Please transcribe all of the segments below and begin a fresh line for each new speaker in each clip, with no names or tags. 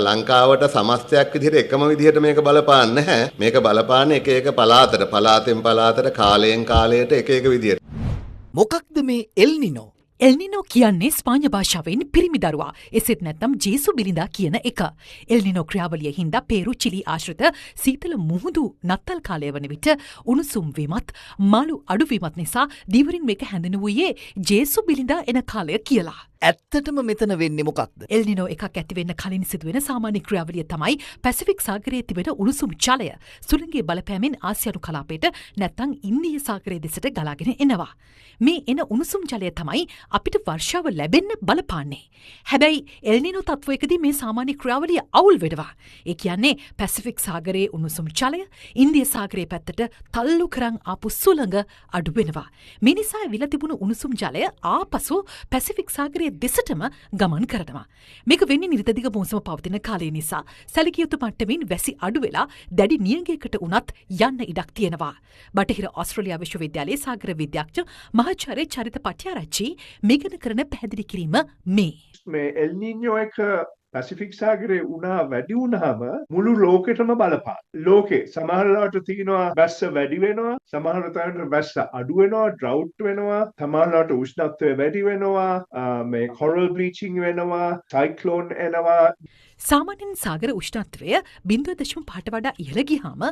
ලංකාවට සමස්තයක් විදිහට එකම විදිහට මේක බලපාන්නේ නැහැ. මේක බලපාන්නේ එක එක පළාතෙන් පළාතට කාලයෙන් කාලයට එක එක විදිහට.
මොකක්ද මේ එල්නිනෝ?
එල්නිනෝ කියන්නේ ස්පාඤ්ඤ භාෂාවෙන් පිරිමි දරුවා. එසේත් නැත්නම් ජේසු බිරිඳා කියන එක. එල්නිනෝ ක්‍රියාවලිය හින්දා පේරු චිලි ආශ්‍රිත සීතල මුහුදු නත්තල් කාලය වන විට උණුසුම් වීමත් මාළු අඩුවීමත් නිසා දීවරින් මේක හැඳින්වුවේ ජේසු බිරිඳා එන කාලය කියලා.
ඇත්තටම මෙතන වෙන්නේ මොකක්ද?
එල්නිනෝ එකක් ඇතිවෙන්න කලින් සිදුවෙන සාමාන්‍ය ක්‍රියාවලිය තමයි පැසිෆික් සාගරයේ තිබෙන උණුසුම් ජලය සුළඟේ බලපෑමෙන් ආසියානු කලාපයට නැත්නම් ඉන්දීය සාගරයේ දෙසට ගලාගෙන එනවා. මේ එන උණුසුම් ජලය තමයි අපිට වර්ෂාව ලැබෙන්න බලපාන්නේ. හැබැයි එල්නිනෝ තත්වයකදී මේ සාමාන්‍ය ක්‍රියාවලිය අවුල් වෙනවා. ඒ කියන්නේ පැසිෆික් සාගරයේ උණුසුම් ජලය ඉන්දිය සාගරයේ පැත්තට තල්ලු කරන් ආපු සුළඟ අඩු වෙනවා. මේ නිසා ඇවිල්ලා තිබුණු උණුසුම් ජලය ආපසු පැසිෆික් සාගරයේ දෙසටම ගමන් කරනවා. මේක වෙන්නේ නිර්තදිග මෝසම පවතින කාලය නිසා සැලකිය යුතු මට්ටමින් වැසි අඩු වෙලා දැඩි නියඟයකට උනත් යන්න ඉඩක් තියෙනවා. බටහිර ඕස්ට්‍රේලියා විශ්වවිද්‍යාලයේ සාගර විද්‍යාඥ මහාචාර්ය චරිත පට්‍යාරච්චි මේ ගැන කරන පැහැදිලි කිරීම
මේ එල් නීනෝ එක පැසිෆික් සාගරයේ උණා වැඩි වුණාම මුළු ලෝකෙටම බලපාන. ලෝකේ සමහරවිට තියෙනවා වැස්ස වැඩි වෙනවා, සමහර තැන්වල වැස්ස අඩු වෙනවා, ඩ්‍රවුට් වෙනවා, සමහරවිට උෂ්ණත්වය වැඩි වෙනවා, මේ කොරල් බ්ලීචිං වෙනවා, සයික්ලෝන් එනවා.
සාමාන්‍යයෙන් සාගර උෂ්ණත්වය 0.5ට වඩා ඉහළ ගියාම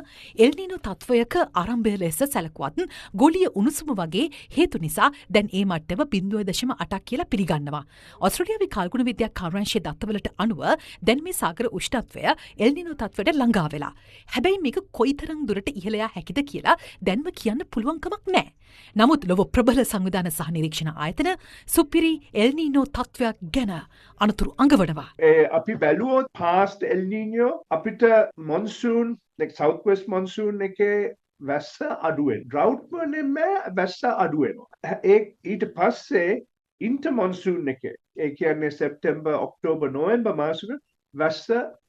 එල්නිනෝ තත්වයක ආරම්භය ලෙස සැලකුවත් ගෝලීය උණුසුම වගේ හේතු නිසා දැන් ඒ මට්ටම 0.8ක් කියලා පිළිගන්නවා. ඕස්ට්‍රේලියාවේ කාල්ගුණ විද්‍යා කාර්යාංශයේ දත්තවලට අනුව දැන් මේ සාගර උෂ්ණත්වය එල්නිනෝ තත්වයට ළඟා වෙලා. හැබැයි මේක කොයිතරම් දුරට ඉහළ යා හැකිද කියලා දැන්ම කියන්න පුළුවන් කමක් නැහැ. නමුත් ලොව ප්‍රබල සංවිධාන සහ නිරීක්ෂණ ආයතන සුපිරි එල්නිනෝ තත්වයක් ගැන අනතුරු අඟවනවා.
අපි බැලුවොත් past El Nino අපිට monsoon like southwest monsoon එකේ වැස්ස අඩු වෙනවා. drought වලින්ම වැස්ස අඩු වෙනවා. ඊට පස්සේ inter monsoon එකේ ඒ කියන්නේ සැප්තැම්බර් ඔක්තෝබර් නොවැම්බර් මාසෙක වැස්ස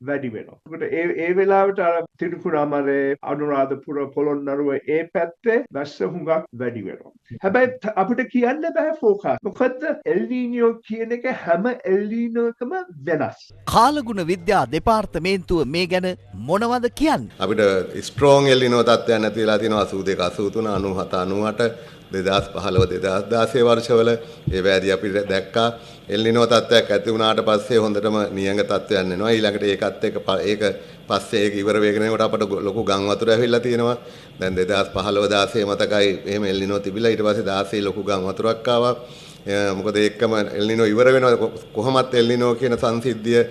වැඩි වෙනවා. ඒකට ඒ වෙලාවට අර තිරුකුණාමලේ අනුරාධපුර පොළොන්නරුව ඒ පැත්තේ වැස්ස හුඟක් වැඩි වෙනවා. හැබැයි අපිට කියන්න බෑ ෆෝකාස්. මොකද එල් නීනෝ කියන එක හැම එල් නීනෝ එකම වෙනස්.
කාලගුණ විද්‍යා දෙපාර්තමේන්තුව මේ ගැන මොනවද කියන්නේ?
අපිට ස්ට්‍රෝං එල් නීනෝ තත්ත්වයක් නැති වෙලා තියෙනවා 82 83 97 98 2015 2016 වර්ෂවල ඒ වෑදී අපිට දැක්කා. එල් නීනෝ තත්ත්වයක් ඇති වුණාට පස්සේ හොඳටම නියඟ තත්ත්වයක් එනවා. ඊළඟට ඒකත් එක්ක ඒක පස්සේ ඒක ඉවර වෙගෙන යනකොට අපට ලොකු ගම් වතුර ඇවිල්ලා තියෙනවා. දැන් 2015 16 මතකයි එහෙම එල් නීනෝ තිබිලා ඊට පස්සේ 16 ලොකු ගම් වතුරක් ආවා. මොකද ඒකම එල් නීනෝ ඉවර වෙනවා කොහොමත් එල් නීනෝ කියන සංසිද්ධිය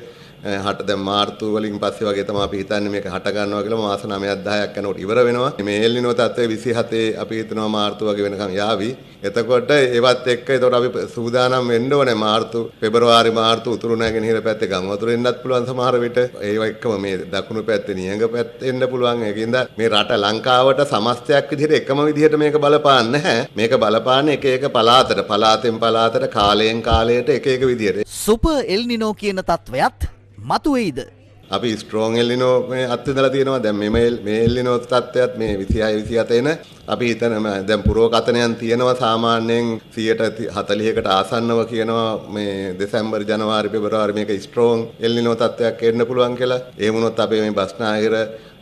දැන් මාර්තු වලින් පස්සේ වගේ තමයි අපි හිතන්නේ මේක හට ගන්නවා කියලා මාස 9ක් 10ක් යනකොට ඉවර වෙනවා. මේ එල් නීනෝ තත්ත්වය 27 අපි හිතනවා මාර්තු වගේ වෙනකම් යාවි. එතකොට ඒවත් එක්ක එතකොට අපි සූදානම් වෙන්න ඕනේ මාර්තු පෙබරවාරි මාර්තු උතුරු නැගෙනහිර පැත්තේ ගම් වතුර එන්නත් පුළුවන් සමහර විට. ඒව එක්කම මේ දකුණු පැත්තේ නියඟ පැත්තේ එන්න පුළුවන්. ඒකින්ද මේ රට ලංකාවට සමස්තයක් විදිහට එකම විදිහට මේක බලපාන්නේ නැහැ. මේක බලපාන්නේ එක එක පළාතෙන් පළාතට කාලයෙන් කාලයට එක එක විදිහට.
සුපර් එල් නීනෝ කියන තත්වයක් මතුවේද?
අපි ස්ට්‍රෝං එල් නීනෝ මේ අත්විඳලා තියෙනවා. දැන් මේ එල් නීනෝ තත්ත්වයක් මේ 26 27 එන අපි හිතන දැන් පුරෝකතනයන් තියෙනවා සාමාන්‍යයෙන් 40%කට ආසන්නව කියනවා මේ දෙසැම්බර් ජනවාරි පෙබරවාරි මේක ස්ට්‍රෝං එල් නීනෝ තත්ත්වයක් එන්න පුළුවන් කියලා. ඒ වුණොත් අපේ මේ බස්නාහිර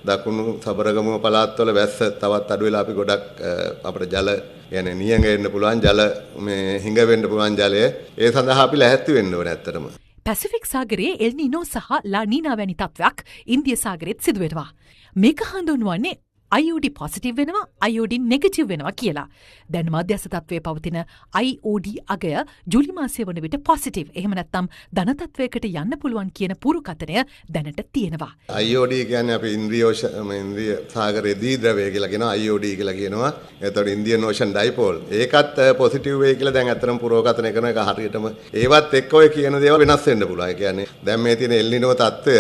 දකුණු සබරගමුව පළාත්වල වැස්ස තවත් අඩු වෙලා අපි ගොඩක් අපිට ජල يعني නියඟ එන්න පුළුවන් ජල මේ හිඟ වෙන්න පුළුවන් ජලය. ඒ සඳහා අපි ලැහැත්ති වෙන්න ඕනේ ඇත්තටම.
පැසිෆික් සාගරයේ එල් නීනෝ සහ ලා නීනා වැනි තත්වයක් ඉන්දිය සාගරෙත් සිදුවෙනවා. මේක හඳුන්වන්නේ IOD පොසිටිව් වෙනවා IOD නෙගටිව් වෙනවා කියලා. දැන් මධ්‍යස්ථ තත්වයේ පවතින IOD අගය ජූලි මාසයේ වන විට පොසිටිව් එහෙම නැත්නම් ධන තත්වයකට යන්න පුළුවන් කියන පුරුකතනය දැනට තියෙනවා.
IOD කියන්නේ අපි ඉන්ද්‍රිය සාගරයේ දී ද්‍රවය කියලා කියනවා. IOD කියලා කියනවා. එතකොට ඉන්දියන් ඕෂන් ඩයිපෝල්. ඒකත් පොසිටිව් වෙයි කියලා දැන් අතරම පුරෝකතනය කරන එක හරියටම ඒවත් එක්ක ඔය කියන දේවල් වෙනස් වෙන්න පුළුවන්. ඒ කියන්නේ දැන් මේ තියෙන එල් නීනෝ තත්ත්වය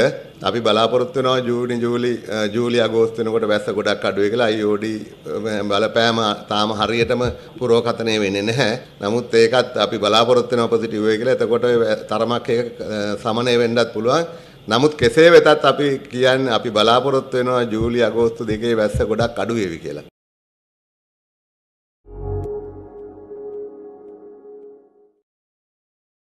අපි බලාපොරොත්තු වෙනවා ජූලි අගෝස්තු වෙනකොට වැස්ස ගොඩක් අඩු වෙයි කියලා. IOD බලපෑම තාම හරියටම පුරෝකතනය වෙන්නේ නැහැ. නමුත් ඒකත් අපි බලාපොරොත්තු වෙනවා පොසිටිව් වෙයි කියලා. එතකොට තරමක් ඒක සමනය වෙන්නත් පුළුවන්. නමුත් කෙසේ වෙතත් අපි කියන්නේ අපි බලාපොරොත්තු වෙනවා ජූලි අගෝස්තු දෙකේ වැස්ස ගොඩක් අඩු වෙවි කියලා.